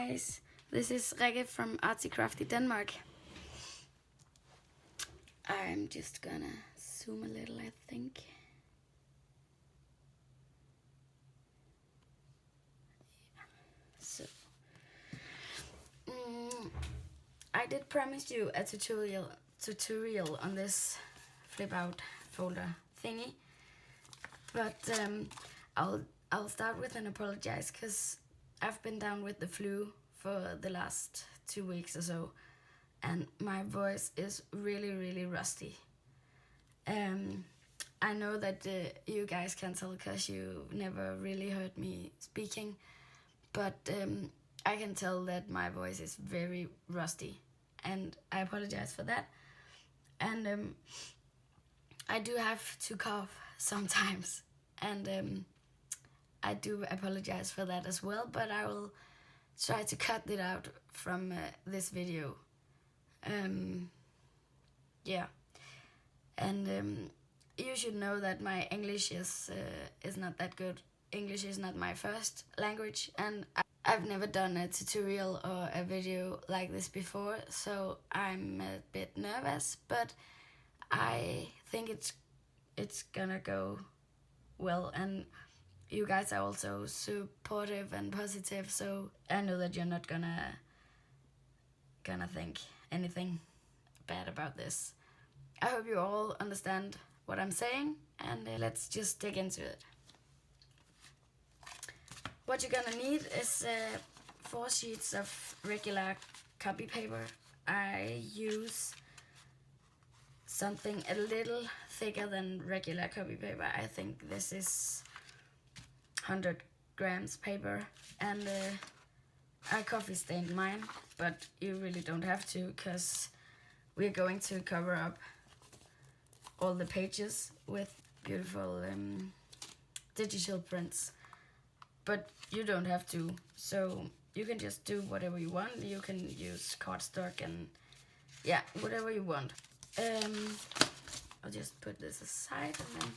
guys, this is Rikke from Artsy Crafty Denmark. I'm just gonna zoom a little, I think. So, I did promise you a tutorial on this flip out folder thingy, but I'll start with an apologize because I've been down with the flu for the last 2 weeks or so, and my voice is really rusty. I know that you guys can tell because you never really heard me speaking, but I can tell that my voice is very rusty, and I apologize for that. And I do have to cough sometimes, and I do apologize for that as well, but I will try to cut it out from this video. Yeah, and you should know that my English is not that good. English is not my first language, and I've never done a tutorial or a video like this before, so I'm a bit nervous, but I think it's gonna go well, and you guys are also supportive and positive, so I know that you're not gonna think anything bad about this. I hope you all understand what I'm saying, and let's just dig into it. What you're gonna need is 4 sheets of regular copy paper. I use something a little thicker than regular copy paper. I think this is 100 grams paper, and I coffee stained mine, but you really don't have to, because we're going to cover up all the pages with beautiful digital prints, but you don't have to, so you can just do whatever you want. You can use cardstock and yeah, whatever you want. I'll just put this aside and then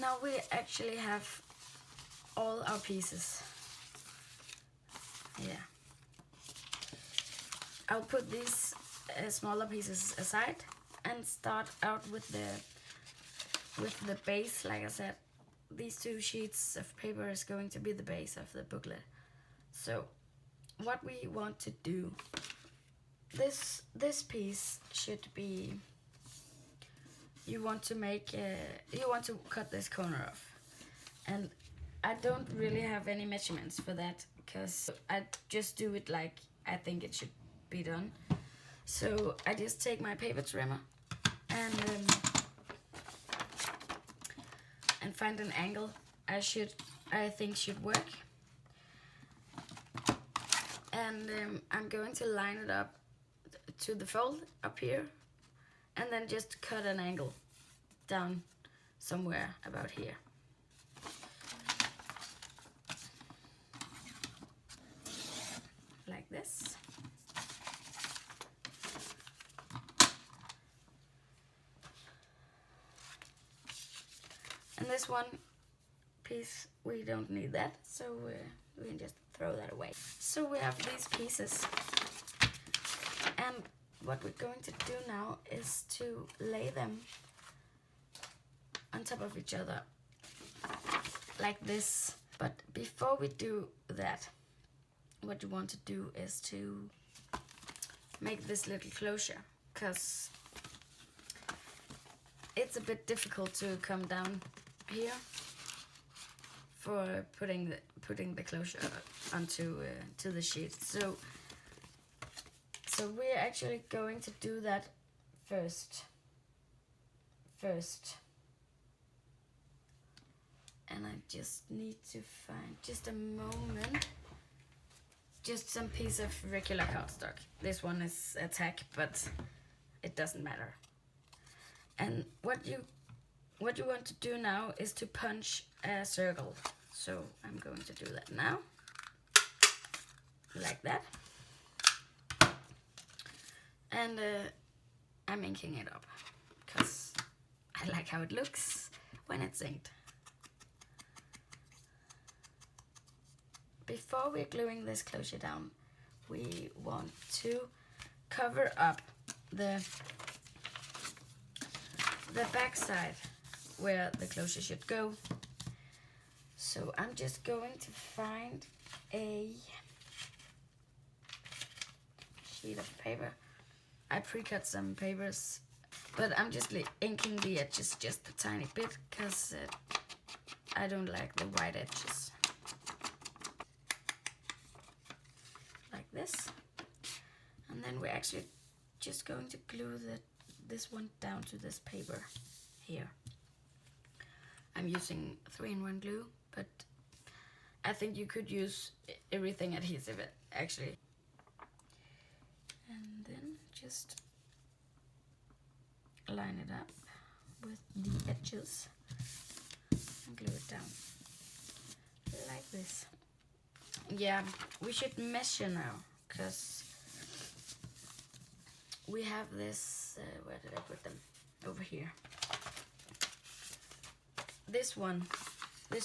now we actually have all our pieces. Yeah. I'll put these smaller pieces aside and start out with the base. Like I said, these 2 sheets of paper is going to be the base of the booklet. So what we want to do, this piece should be, you want to cut this corner off, and I don't really have any measurements for that because I just do it like I think it should be done. So I just take my paper trimmer and find an angle I think should work, and I'm going to line it up to the fold up here, and then just cut an angle down somewhere about here. Like this. And this one piece, we don't need that, so we can just throw that away. So we have these pieces, and what we're going to do now is to lay them on top of each other like this. But before we do that, what you want to do is to make this little closure, because it's a bit difficult to come down here for putting the closure onto to the sheet. So we're actually going to do that first. And I just need to find just a moment just some piece of regular cardstock. This one is a tack, but it doesn't matter. And what you want to do now is to punch a circle. So I'm going to do that now, like that. And I'm inking it up because I like how it looks when it's inked. Before we're gluing this closure down, we want to cover up the back side where the closure should go. So I'm just going to find a sheet of paper. I pre-cut some papers, but I'm just inking the edges just a tiny bit because I don't like the white edges. Like this. And then we're actually just going to glue this one down to this paper here. I'm using 3-in-1 glue, but I think you could use everything adhesive actually. And then just line it up with the edges and glue it down like this. Yeah, we should measure now because we have this, where did I put them? Over here. This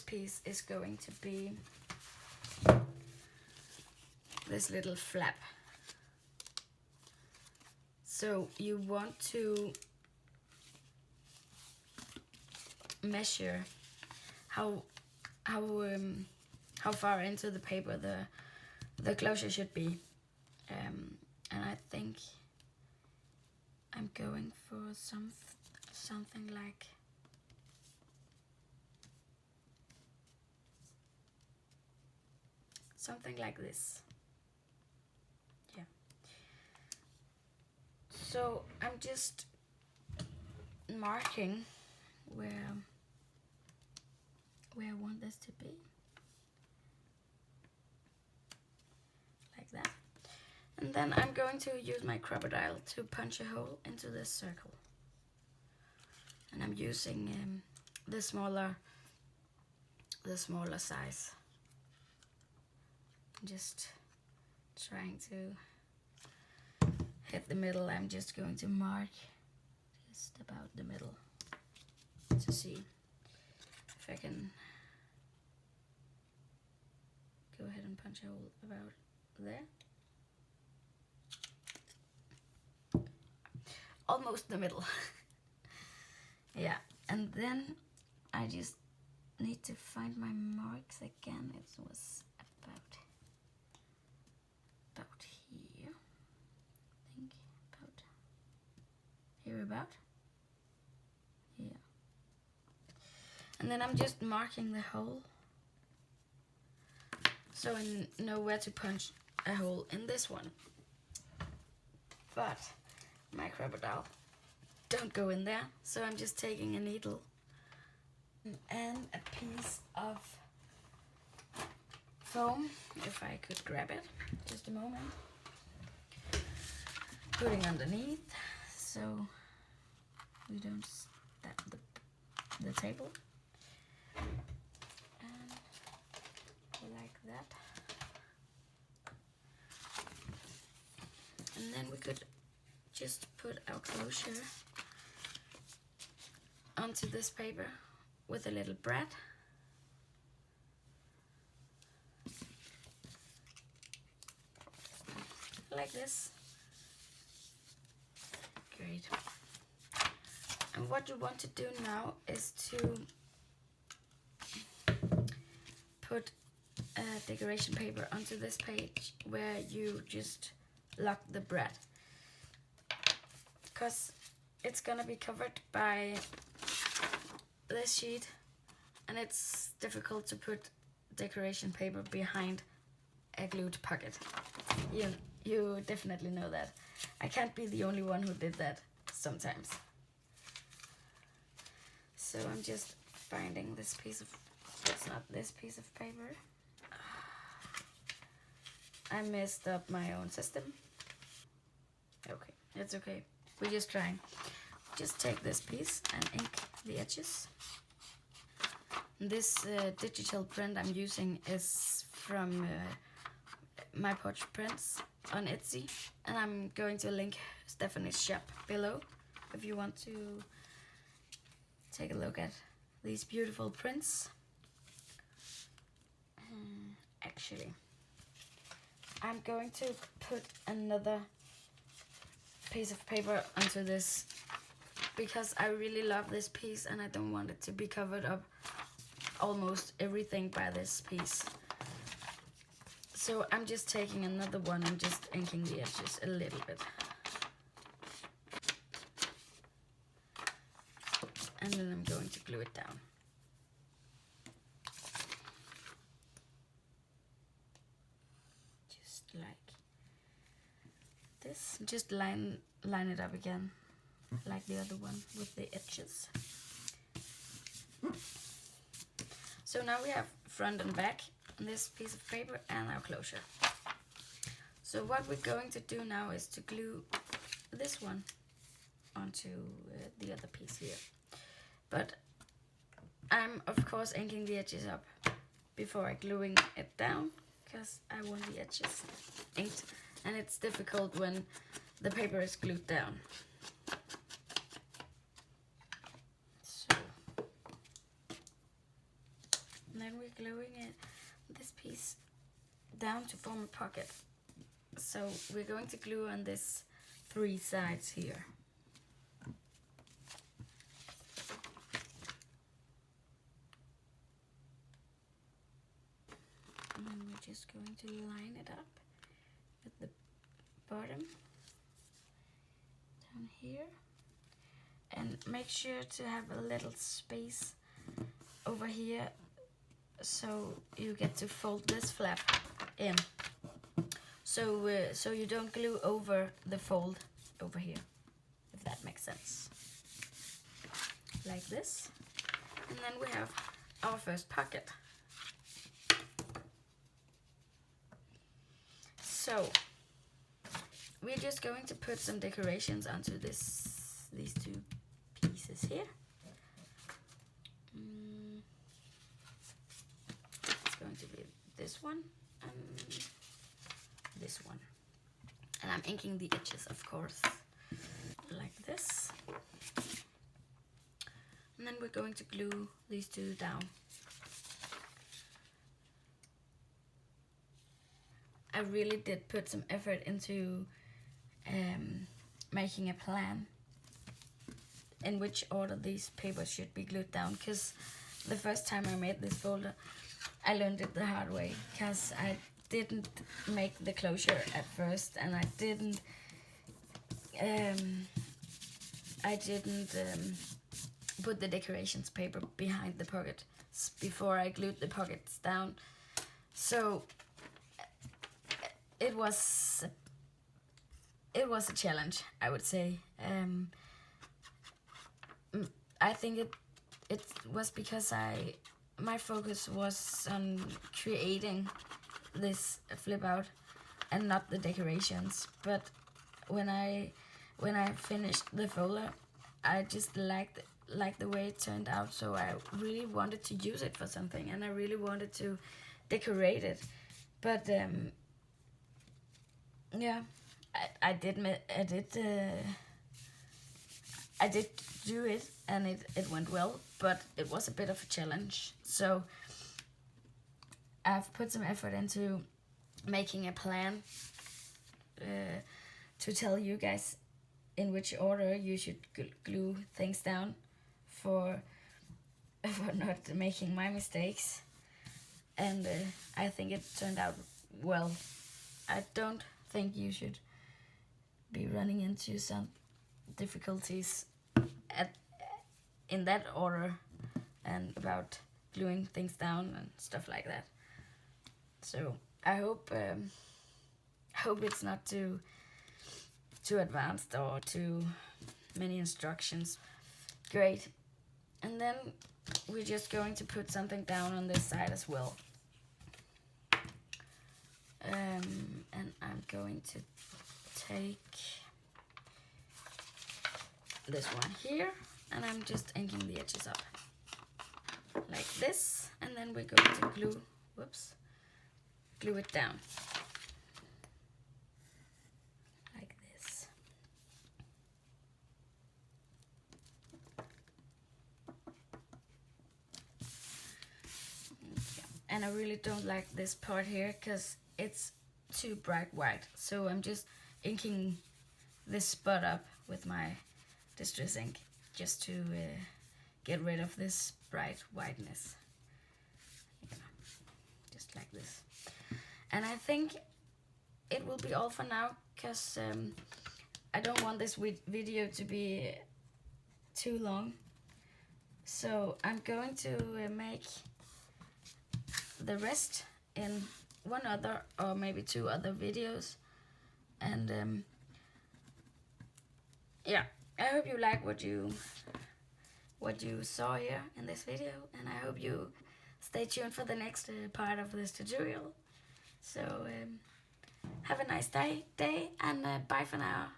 piece is going to be this little flap. So you want to measure how far into the paper the closure should be, and I think I'm going for something like this. Yeah. So I'm just marking where I want this to be. Like that. And then I'm going to use my crocodile to punch a hole into this circle. And I'm using the smaller size. Just trying to hit the middle. I'm just going to mark just about the middle to see if I can go ahead and punch a hole about there. Almost the middle. Yeah, and then I just need to find my marks again. It was about here. I think about here about. Yeah. And then I'm just marking the hole so I know where to punch a hole in this one. But my crocodile don't go in there, so I'm just taking a needle and a piece of foam, if I could grab it, just a moment, putting underneath so we don't stab the table, and like that. And then we could just put our closure onto this paper with a little brad. Like this. Great. And what you want to do now is to put a decoration paper onto this page where you just lock the brad. Because it's gonna be covered by this sheet and it's difficult to put decoration paper behind a glued pocket. You definitely know that. I can't be the only one who did that sometimes. So I'm just finding this piece of, it's not this piece of paper. I messed up my own system. Okay, it's okay. We're just trying. Just take this piece and ink the edges. This digital print I'm using is from My Porch Prints on Etsy, and I'm going to link Stephanie's shop below if you want to take a look at these beautiful prints. Actually, I'm going to put another piece of paper onto this because I really love this piece and I don't want it to be covered up almost everything by this piece. So I'm just taking another one and just inking the edges a little bit. And then I'm going to glue it down. Just like this. Just line it up again, like the other one with the edges. So now we have front and back on this piece of paper and our closure. So what we're going to do now is to glue this one onto the other piece here. But I'm of course inking the edges up before I gluing it down because I want the edges inked, and it's difficult when the paper is glued down. So, and then we're gluing this piece down to form a pocket. So we're going to glue on this 3 sides here. And then we're just going to line it up with the bottom down here. And make sure to have a little space over here so you get to fold this flap in. So you don't glue over the fold over here, if that makes sense. Like this. And then we have our first pocket. So we're just going to put some decorations onto these 2 pieces here. It's going to be this one and this one. And I'm inking the edges, of course, like this. And then we're going to glue these 2 down. I really did put some effort into making a plan in which order these papers should be glued down, because the first time I made this folder I learned it the hard way, because I didn't make the closure at first, and I didn't put the decorations paper behind the pockets before I glued the pockets down. So it was a challenge, I would say. I think it was because my focus was on creating this flip out and not the decorations. But when I finished the folder, I just liked the way it turned out, so I really wanted to use it for something, and I really wanted to decorate it. But yeah, I did do it, and it went well, but it was a bit of a challenge. So I've put some effort into making a plan to tell you guys in which order you should glue things down for not making my mistakes. And I think it turned out well. I don't think you should be running into some difficulties in that order and about gluing things down and stuff like that. So I hope it's not too advanced or too many instructions. Great. And then we're just going to put something down on this side as well. And I'm going to take this one here, and I'm just inking the edges up like this, and then we're going to glue it down like this. Okay. And I really don't like this part here because it's too bright white, so I'm just inking this spot up with my distress ink just to get rid of this bright whiteness. Yeah, just like this. And I think it will be all for now, because I don't want this video to be too long. So I'm going to make the rest in one other or maybe two other videos. And yeah, I hope you like what you saw here in this video, and I hope you stay tuned for the next part of this tutorial. So have a nice day, and bye for now.